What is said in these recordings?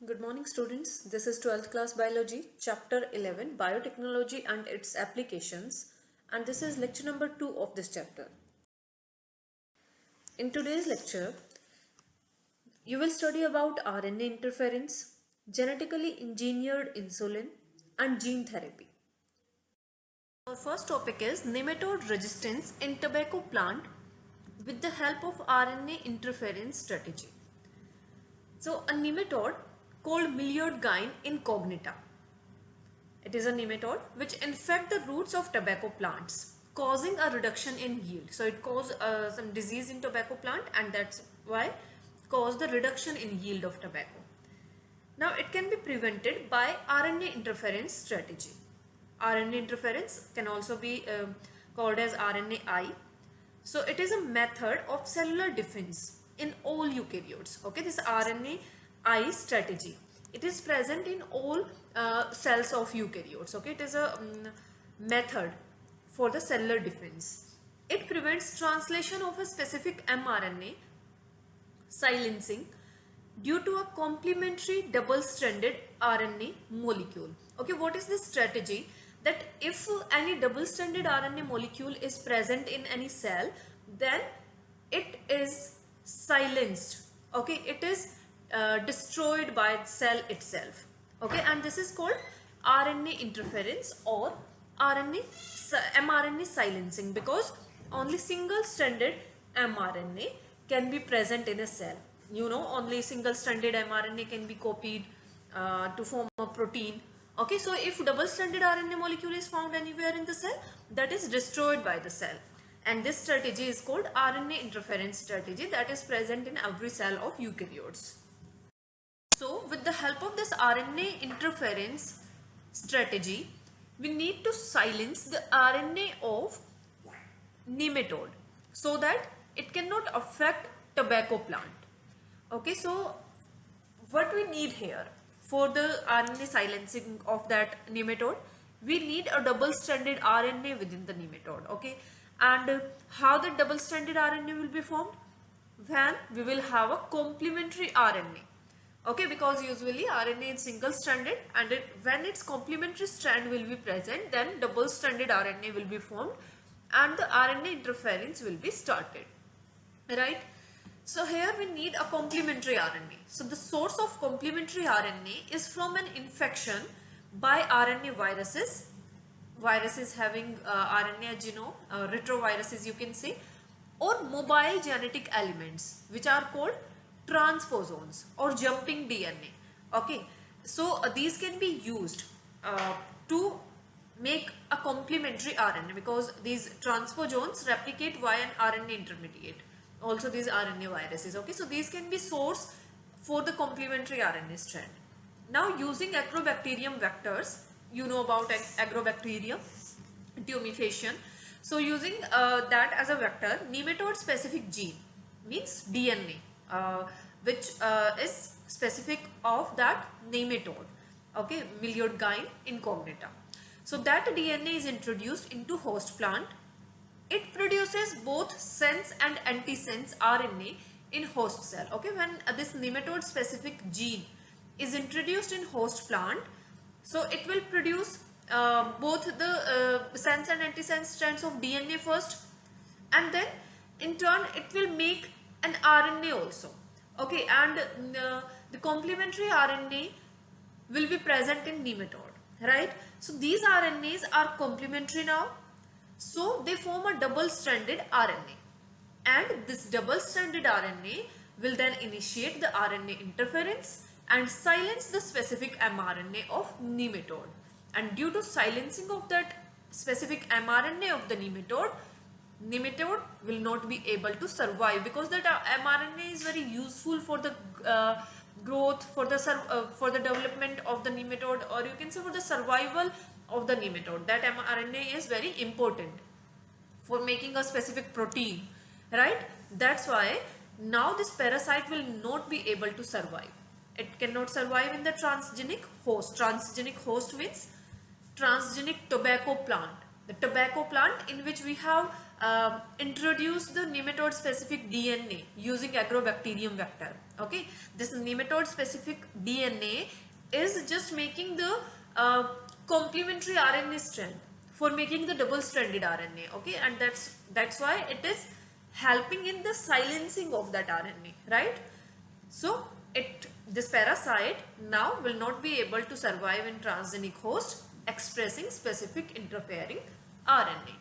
Good morning, students. This is 12th class biology, chapter 11, biotechnology and its applications, and this is lecture number 2 of this chapter. In today's lecture, you will study about RNA interference, genetically engineered insulin, and gene therapy. Our first topic is nematode resistance in tobacco plant with the help of RNA interference strategy. So, a nematode called Miliodgine incognita. It is a nematode which infect the roots of tobacco plants, causing a reduction in yield. So it caused some disease in tobacco plant, and that's why caused the reduction in yield of tobacco. Now it can be prevented by RNA interference strategy. RNA interference can also be called as RNAi. So it is a method of cellular defense in all eukaryotes. Okay, this RNAi strategy. It is present in all cells of eukaryotes. Okay, it is a method for the cellular defense. It prevents translation of a specific mRNA silencing due to a complementary double-stranded RNA molecule. Okay, what is this strategy? That if any double-stranded RNA molecule is present in any cell, then it is silenced. Okay, it is destroyed by the cell itself. Okay, and this is called RNA interference or mRNA silencing, because only single-stranded mRNA can be present in a cell. You know, only single-stranded mRNA can be copied to form a protein. Okay, so if double-stranded RNA molecule is found anywhere in the cell, that is destroyed by the cell. And this strategy is called RNA interference strategy, that is present in every cell of eukaryotes. So with the help of this RNA interference strategy, we need to silence the RNA of nematode so that it cannot affect tobacco plant. Okay, so what we need here for the RNA silencing of that nematode, we need a double-stranded RNA within the nematode. Okay, and how the double-stranded RNA will be formed? When we will have a complementary RNA. Okay, because usually RNA is single-stranded, and when its complementary strand will be present, then double-stranded RNA will be formed and the RNA interference will be started, right? So here we need a complementary RNA. So the source of complementary RNA is from an infection by RNA viruses. Viruses having RNA genome, retroviruses you can say, or mobile genetic elements which are called transposons or jumping DNA. Okay, so these can be used to make a complementary RNA, because these transposons replicate via an RNA intermediate. Also these RNA viruses. Okay, so these can be source for the complementary RNA strand. Now using agrobacterium vectors, you know about agrobacterium, tumefacium. So using that as a vector, nematode specific gene means DNA, which is specific of that nematode. Okay, Miliodgine incognita. So that DNA is introduced into host plant. It produces both sense and antisense RNA in host cell. Okay, when this nematode specific gene is introduced in host plant, so it will produce both the sense and antisense strands of DNA first, and then in turn it will make an RNA also. Okay, and the complementary RNA will be present in nematode, right? So these RNAs are complementary now, so they form a double-stranded RNA, and this double-stranded RNA will then initiate the RNA interference and silence the specific mRNA of nematode. And due to silencing of that specific mRNA of the nematode will not be able to survive, because that mRNA is very useful for the growth, for the development of the nematode, or you can say for the survival of the nematode. That mRNA is very important for making a specific protein, right? That's why now this parasite will not be able to survive. It cannot survive in the transgenic host. Transgenic host means transgenic tobacco plant. The tobacco plant in which we have introduced the nematode specific DNA using agrobacterium vector. Okay, this nematode specific DNA is just making the complementary RNA strand for making the double stranded RNA. Okay, and that's why it is helping in the silencing of that RNA, right? So this parasite now will not be able to survive in transgenic host expressing specific interfering RNA.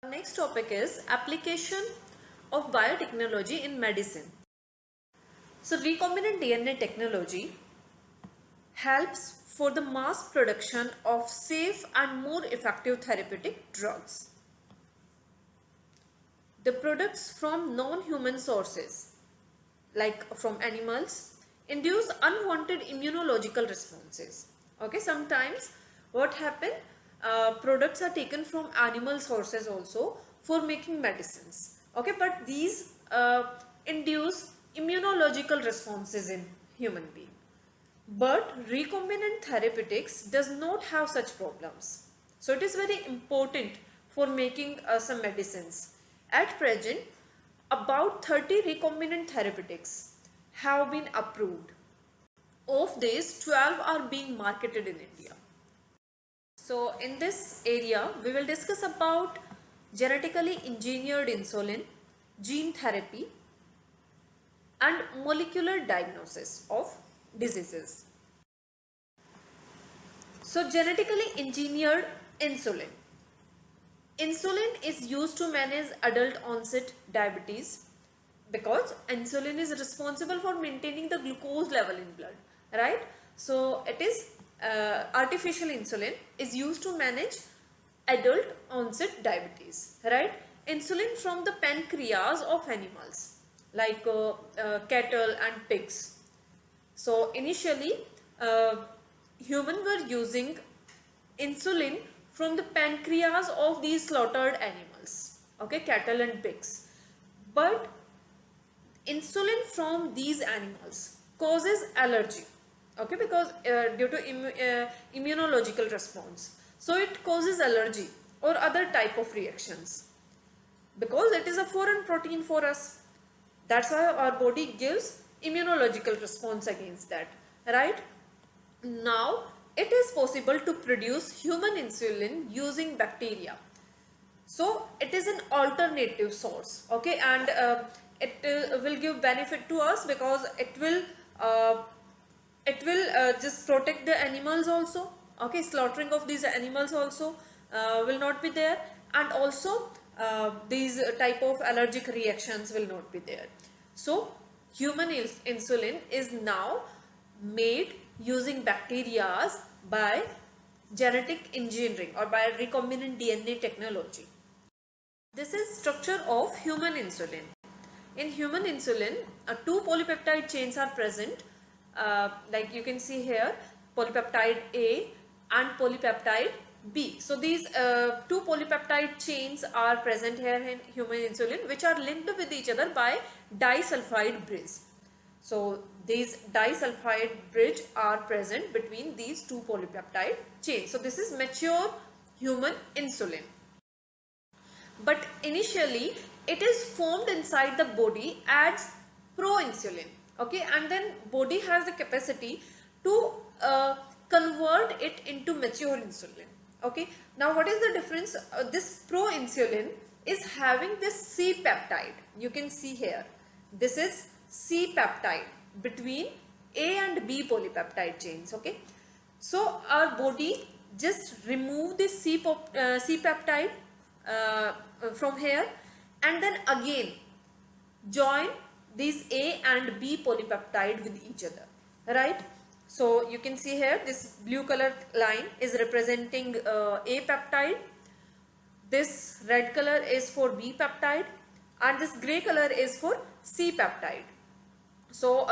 Next topic is application of biotechnology in medicine. So recombinant DNA technology helps for the mass production of safe and more effective therapeutic drugs. The products from non-human sources, like from animals, induce unwanted immunological responses. Okay, sometimes what happen, products are taken from animal sources also for making medicines. Okay, but these induce immunological responses in human being. But recombinant therapeutics does not have such problems. So it is very important for making some medicines. At present, about 30 recombinant therapeutics have been approved. Of these, 12 are being marketed in India. So in this area, we will discuss about genetically engineered insulin, gene therapy, and molecular diagnosis of diseases. So genetically engineered insulin. Insulin is used to manage adult onset diabetes because insulin is responsible for maintaining the glucose level in blood, right? So it is artificial insulin is used to manage adult onset diabetes, right? Insulin from the pancreas of animals like cattle and pigs. So initially humans were using insulin from the pancreas of these slaughtered animals, okay, cattle and pigs. But insulin from these animals causes allergy, okay, because due to immunological response. So it causes allergy or other type of reactions because it is a foreign protein for us. That's why our body gives immunological response against that, right? Now it is possible to produce human insulin using bacteria. So it is an alternative source, okay, and it will give benefit to us because it will just protect the animals also, okay, slaughtering of these animals also will not be there, and also these type of allergic reactions will not be there. So human insulin is now made using bacteria by genetic engineering or by recombinant DNA technology. This is structure of human insulin. In human insulin, two polypeptide chains are present, like you can see here, polypeptide A and polypeptide B. So these two polypeptide chains are present here in human insulin, which are linked with each other by disulfide bridge. So these disulfide bridge are present between these two polypeptide chains. So this is mature human insulin. But initially it is formed inside the body as proinsulin, okay, and then body has the capacity to convert it into mature insulin, okay. Now what is the difference? This proinsulin is having this C peptide, you can see here, this is C peptide between A and B polypeptide chains, okay. So our body just remove this C peptide from here and then again join these A and B polypeptide with each other, right? So you can see here this blue color line is representing A peptide, this red color is for B peptide, and this gray color is for C peptide. So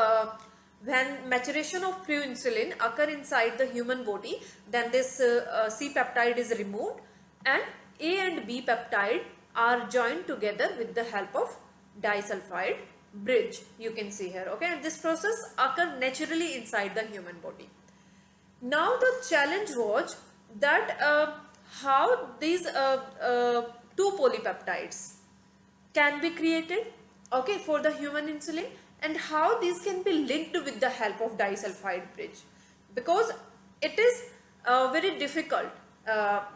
when maturation of proinsulin occur inside the human body, then this C peptide is removed and A and B peptide are joined together with the help of disulfide bridge, you can see here, okay, and this process occur naturally inside the human body. Now the challenge was that how these two polypeptides can be created, okay, for the human insulin, and how these can be linked with the help of disulfide bridge, because it is very difficult,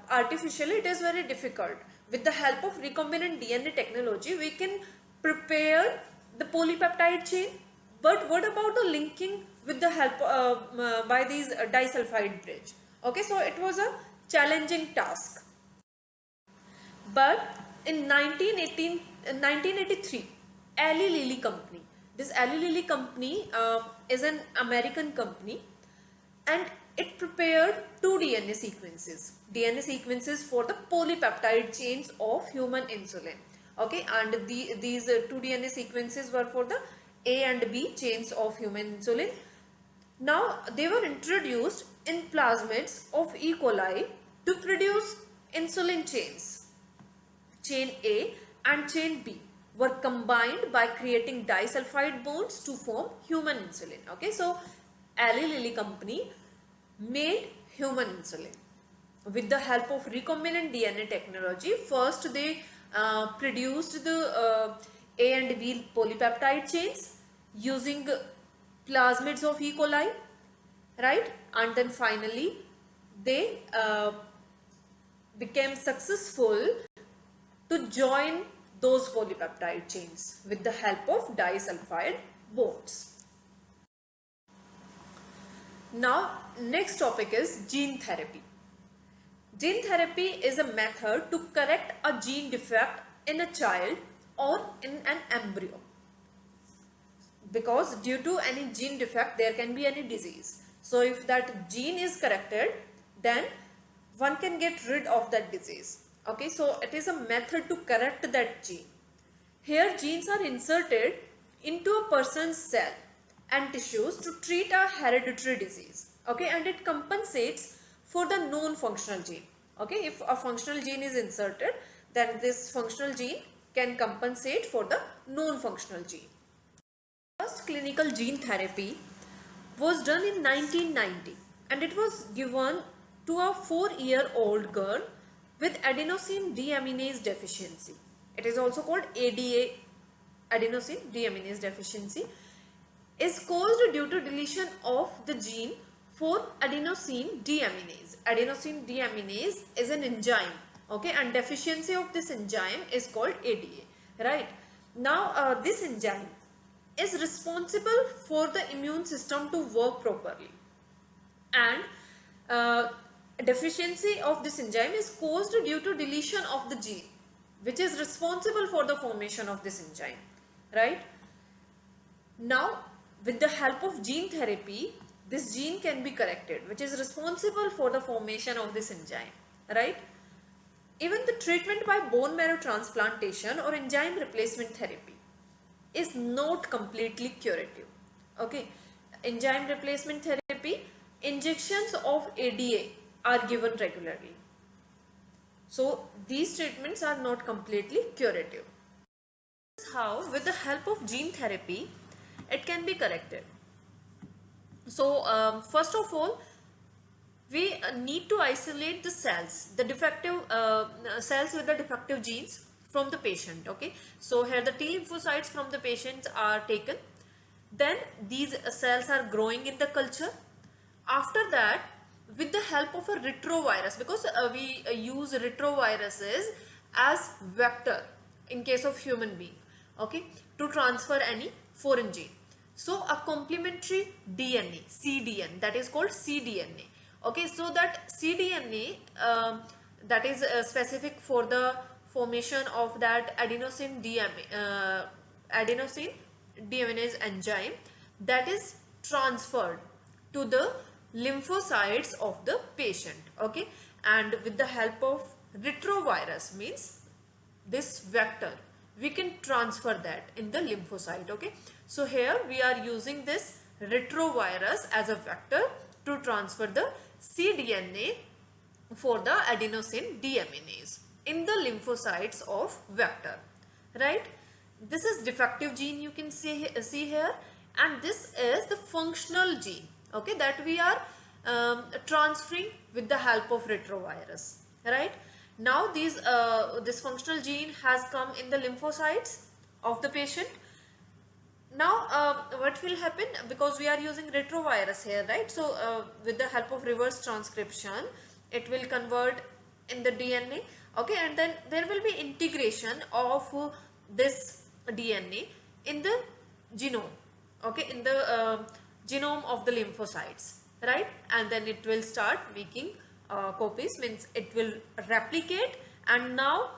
artificially it is very difficult. With the help of recombinant DNA technology we can prepare the polypeptide chain, but what about the linking with the help by these disulfide bridge? Okay, so it was a challenging task. But in 1983, Eli Lilly company, this Eli Lilly company is an American company, and it prepared two DNA sequences for the polypeptide chains of human insulin. Okay, and these two DNA sequences were for the A and B chains of human insulin. Now they were introduced in plasmids of E. coli to produce insulin chains. Chain A and chain B were combined by creating disulfide bonds to form human insulin. Okay, so Eli Lilly company made human insulin with the help of recombinant DNA technology. First they produced the A and B polypeptide chains using plasmids of E. coli, right? And then finally they became successful to join those polypeptide chains with the help of disulfide bonds. Now next topic is gene therapy. Gene therapy is a method to correct a gene defect in a child or in an embryo, because due to any gene defect there can be any disease. So if that gene is corrected, then one can get rid of that disease. Okay, so it is a method to correct that gene. Here genes are inserted into a person's cell and tissues to treat a hereditary disease. Okay, and it compensates for the non-functional gene. Okay, if a functional gene is inserted, then this functional gene can compensate for the non-functional gene. First clinical gene therapy was done in 1990, and it was given to a 4-year-old girl with adenosine deaminase deficiency. It is also called ADA, adenosine deaminase deficiency, is caused due to deletion of the gene for adenosine deaminase. Adenosine deaminase is an enzyme, okay, and deficiency of this enzyme is called ADA, right? Now this enzyme is responsible for the immune system to work properly, and deficiency of this enzyme is caused due to deletion of the gene which is responsible for the formation of this enzyme, right? Now with the help of gene therapy, this gene can be corrected which is responsible for the formation of this enzyme, right? Even the treatment by bone marrow transplantation or enzyme replacement therapy is not completely curative. Okay, enzyme replacement therapy, injections of ADA are given regularly. So these treatments are not completely curative. This is how with the help of gene therapy it can be corrected. So first of all, we need to isolate the cells, the defective cells with the defective genes from the patient. Okay, so here the T lymphocytes from the patients are taken, then these cells are growing in the culture. After that, with the help of a retrovirus, because we use retroviruses as vector in case of human being, okay, to transfer any foreign gene. So a complementary DNA, cDNA, that is called cDNA. Okay, so that cDNA that is specific for the formation of that adenosine deaminase enzyme, that is transferred to the lymphocytes of the patient. Okay, and with the help of retrovirus, means this vector, we can transfer that in the lymphocyte. Okay, so here we are using this retrovirus as a vector to transfer the cDNA for the adenosine deaminase in the lymphocytes of vector, right? This is defective gene, you can see here, and this is the functional gene, okay, that we are transferring with the help of retrovirus. right? Now this functional gene has come in the lymphocytes of the patient. Now what will happen, because we are using retrovirus here, right? So with the help of reverse transcription, it will convert in the DNA, okay, and then there will be integration of this DNA in the genome, okay, in the genome of the lymphocytes, right? And then it will start making copies, means it will replicate, and now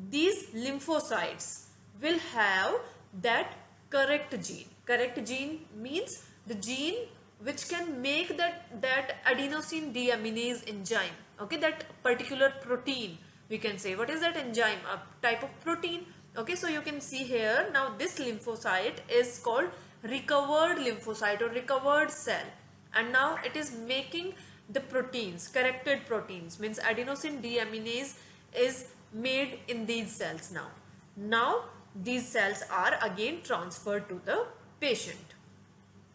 these lymphocytes will have that correct gene. Correct gene means the gene which can make that adenosine deaminase enzyme, okay, that particular protein, we can say. What is that enzyme? A type of protein, okay. So you can see here, now this lymphocyte is called recovered lymphocyte or recovered cell, and now it is making the proteins, corrected proteins, means adenosine deaminase is made in these cells. Now these cells are again transferred to the patient,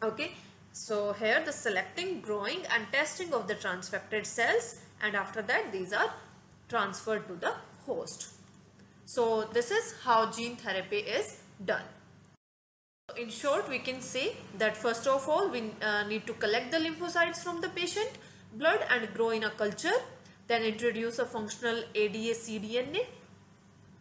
okay. So here the selecting, growing and testing of the transfected cells, and after that these are transferred to the host. So this is how gene therapy is done. In short, we can say that first of all we need to collect the lymphocytes from the patient blood and grow in a culture, then introduce a functional ADA-cDNA.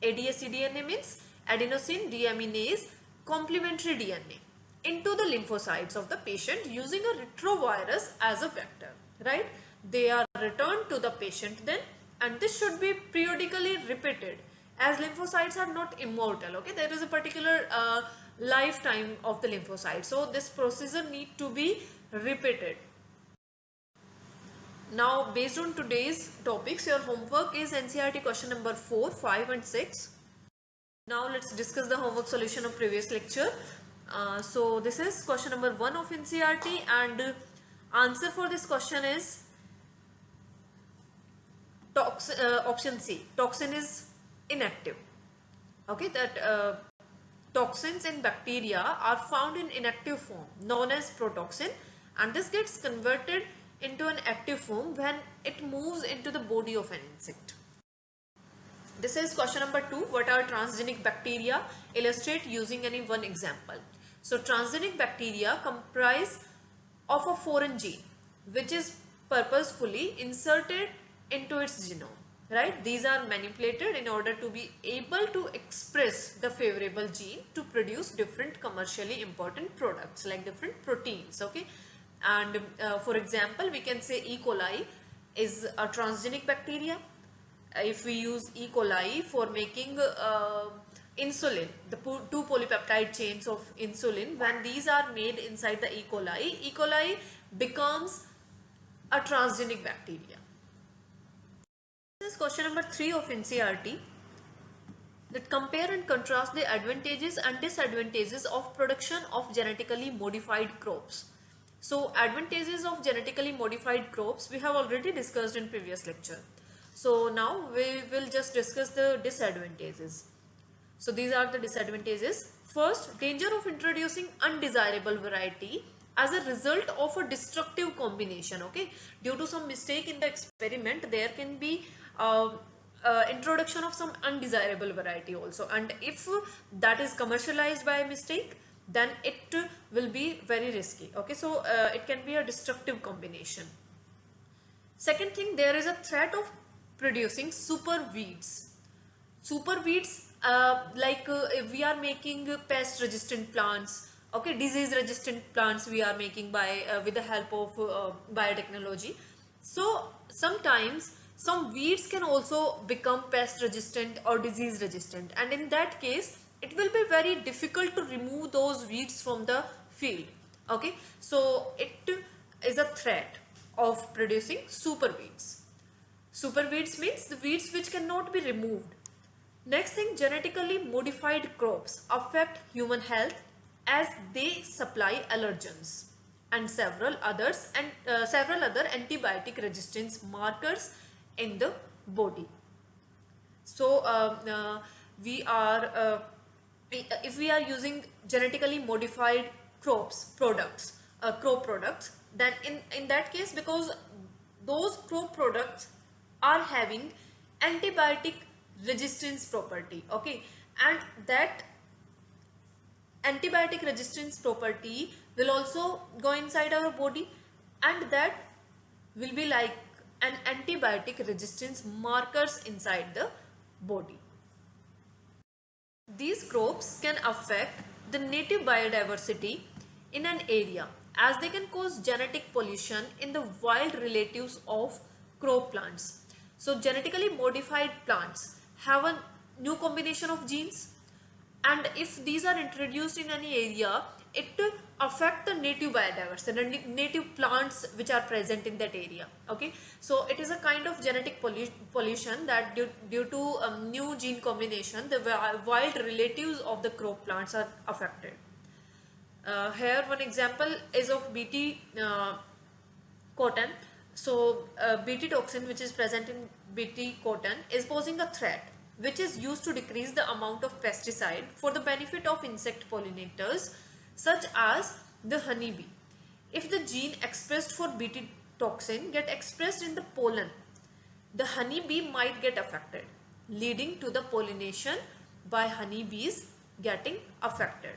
ADA-cDNA means adenosine deaminase complementary DNA into the lymphocytes of the patient using a retrovirus as a vector, right? They are returned to the patient then, and this should be periodically repeated, as lymphocytes are not immortal, okay. There is a particular lifetime of the lymphocyte, so this procedure need to be repeated. Now based on today's topics, your homework is NCERT question number 4, 5 and 6. Now let's discuss the homework solution of previous lecture. So this is question number 1 of NCERT, and answer for this question is option C, toxin is inactive, okay. That toxins in bacteria are found in inactive form known as protoxin, and this gets converted into an active form when it moves into the body of an insect. This is question number 2. What are transgenic bacteria? Illustrate using any one example. So transgenic bacteria comprise of a foreign gene which is purposefully inserted into its genome, right? These are manipulated in order to be able to express the favorable gene to produce different commercially important products like different proteins, okay. And for example, we can say E. coli is a transgenic bacteria. If we use E. coli for making insulin, the two polypeptide chains of insulin, when these are made inside the E. coli becomes a transgenic bacteria. This is question number 3 of NCERT, that compare and contrast the advantages and disadvantages of production of genetically modified crops. So advantages of genetically modified crops we have already discussed in previous lecture. So now we will just discuss the disadvantages. So these are the disadvantages. First, danger of introducing undesirable variety as a result of a destructive combination, okay. Due to some mistake in the experiment, there can be introduction of some undesirable variety also, and if that is commercialized by mistake, then it will be very risky, okay. So it can be a destructive combination. Second thing, there is a threat of producing super weeds. Super weeds, if we are making pest resistant plants, okay, disease resistant plants we are making by with the help of biotechnology. So sometimes some weeds can also become pest resistant or disease resistant, and in that case it will be very difficult to remove those weeds from the field, okay. So it is a threat of producing super weeds. Super weeds means the weeds which cannot be removed. Next thing, genetically modified crops affect human health as they supply allergens and several other antibiotic resistance markers in the body. So if we are using genetically modified crop products, then in that case, because those crop products are having antibiotic resistance property. Okay, and that antibiotic resistance property will also go inside our body, and that will be like an antibiotic resistance markers inside the body. These crops can affect the native biodiversity in an area, as they can cause genetic pollution in the wild relatives of crop plants. So genetically modified plants have a new combination of genes, and if these are introduced in any area, it will affect the native biodiversity, the native plants which are present in that area. Okay, so it is a kind of genetic pollution that due to new gene combination, the wild relatives of the crop plants are affected. Here one example is of bt cotton. So bt toxin, which is present in bt cotton, is posing a threat, which is used to decrease the amount of pesticide for the benefit of insect pollinators such as the honeybee. If the gene expressed for bt toxin get expressed in the pollen, the honeybee might get affected, leading to the pollination by honeybees getting affected.